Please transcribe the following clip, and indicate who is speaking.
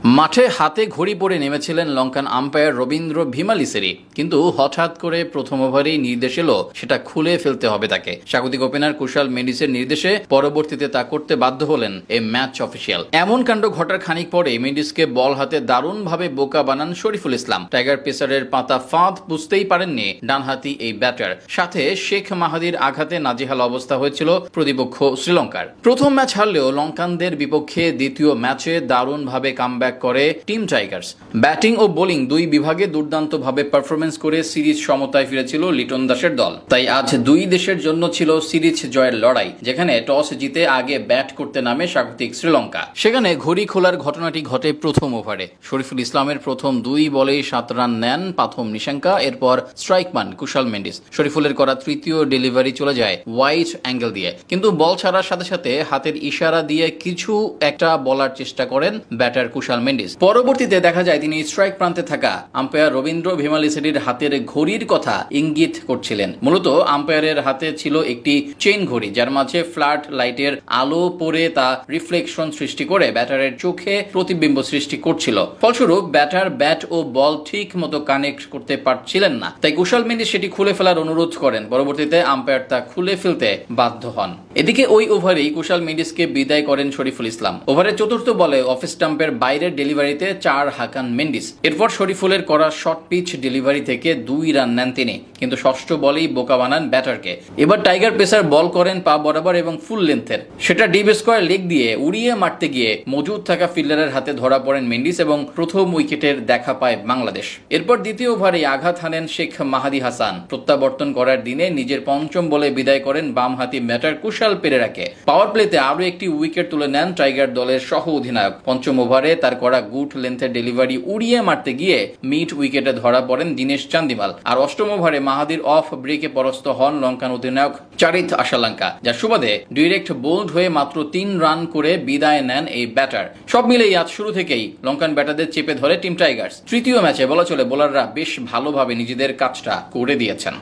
Speaker 1: মাঠে হাতে ঘড়ি পরে নেমেছিলেন লঙ্কান আম্পায়ার রবীন্দ্র ভীমালিসেরি, কিন্তু হঠাৎ করে প্রথম ওভারেই নির্দেশ এলো সেটা খুলে ফেলতে হবে তাকে। স্বাগতিক ওপেনার কুশাল মেন্ডিসের নির্দেশে পরবর্তীতে তা করতে বাধ্য হলেন এই ম্যাচ অফিসিয়াল। এমন কাণ্ড ঘটার খানিক পরে মেন্ডিসকে বল হাতে দারুণভাবে বোকা বানান শরীফুল ইসলাম। টাইগার পেসারের পাতা ফাঁদ বুঝতেই পারেননি ডানহাতি এই ব্যাটার। সাথে শেখ মাহাদির আঘাতে নাজেহাল অবস্থা হয়েছিল প্রতিপক্ষ শ্রীলঙ্কার। প্রথম ম্যাচ হারলেও লঙ্কানদের বিপক্ষে দ্বিতীয় ম্যাচে দারুণভাবে কামব্যাক করে টিম টাইগার্স। ব্যাটিং ও বোলিং দুই বিভাগে দুর্দান্তভাবে পারফরমেন্স করে সিরিজ সমতায় ফিরেছিল লিটন দাসের দল। তাই আজ দুই দেশের জন্য ছিল সিরিজ জয়ের লড়াই, যেখানে টস জিতে আগে ব্যাট করতে নামে স্বাগতিক শ্রীলঙ্কা। সেখানে ঘড়ি খোলার ঘটনাটি ঘটে প্রথম ওভারে। শরীফুল ইসলামের প্রথম দুই বলেই 7 রান নেন পাথম নিশাঙ্কা, এরপর স্ট্রাইক পান কুশাল মেন্ডিস। শরীফুলের করা তৃতীয় ডেলিভারি চলে যায় ওয়াইড অ্যাঙ্গেল দিয়ে, কিন্তু বল ছাড়ার সাথে সাথে হাতের ইশারা দিয়ে কিছু একটা বলার চেষ্টা করেন ব্যাটার কুশাল মেন্ডিস। পরবর্তীতে দেখা যায় তিনি স্ট্রাইক প্রান্তে থাকা আম্পায়ার রবীন্দ্র ভীমালিসেরির হাতের ঘড়ির কথা ইঙ্গিত করছিলেন। মূলত আম্পায়ারের হাতে ছিল একটি চেইন ঘড়ি, যার মাঝে ফ্ল্যাট লাইটের আলো পড়ে তা রিফ্লেকশন সৃষ্টি করে ব্যাটারের চোখে প্রতিবিম্ব সৃষ্টি করছিল। ফলস্বরূপ ব্যাটার ব্যাট ও বল ঠিক মতো কানেক্ট করতে পারছিলেন না, তাই কুশাল মেন্ডিস সেটি খুলে ফেলার অনুরোধ করেন। পরবর্তীতে আম্পায়ার তা খুলে ফেলতে বাধ্য হন। এদিকে ওই ওভারেই কুশাল মেন্ডিসকে বিদায় করেন শরীফুল ইসলাম। ওভারের চতুর্থ বলে অফ স্টাম্পের বাইরের ডেলিভারিতে 4 হাঁকান মেন্ডিস। এরপর শরীফুলের করা শর্ট পিচ ডেলিভারি থেকে 2 রান নেন তিনি, কিন্তু ষষ্ঠ বলেই বোকা বানান ব্যাটারকে। এবার টাইগার পেসার বল করেন পা বরাবর এবং ফুল লেন্থের, সেটা ডিপ স্কোয়ার লেগ দিয়ে উড়িয়ে মারতে গিয়ে মজুদ থাকা ফিল্ডারের হাতে ধরা পড়েন মেন্ডিস এবং প্রথম উইকেটের দেখা পায় বাংলাদেশ। এরপর দ্বিতীয় ওভারে আঘাত হানেন শেখ মাহাদি হাসান। প্রত্যাবর্তন করার দিনে নিজের পঞ্চম বলে বিদায় করেন বামহাতি ব্যাটার কুশাল পেরেরাকে। পাওয়ার প্লেতে আরো একটি উইকেট তুলে নেন টাইগার দলের সহ অধিনায়ক। পঞ্চম ওভারে তার করা গুড লেন্থের ডেলিভারি উড়িয়ে মারতে গিয়ে মিড উইকেটে ধরা পড়েন দীনেশ চান্দিমাল। আর অষ্টম ওভারে মাহাদির অফ ব্রেকে পরাস্ত হন লঙ্কান অধিনায়ক চারিথ আশালঙ্কা, যার সুবাদে ডিরেক্ট বোল্ড হয়ে মাত্র 3 রান করে বিদায় নেন এই ব্যাটার। সব মিলেই আজ শুরু থেকেই লঙ্কান ব্যাটারদের চেপে ধরে টিম টাইগার্স। তৃতীয় ম্যাচে বলা চলে বোলাররা বেশ ভালোভাবে নিজেদের কাজটা করে দিয়েছেন।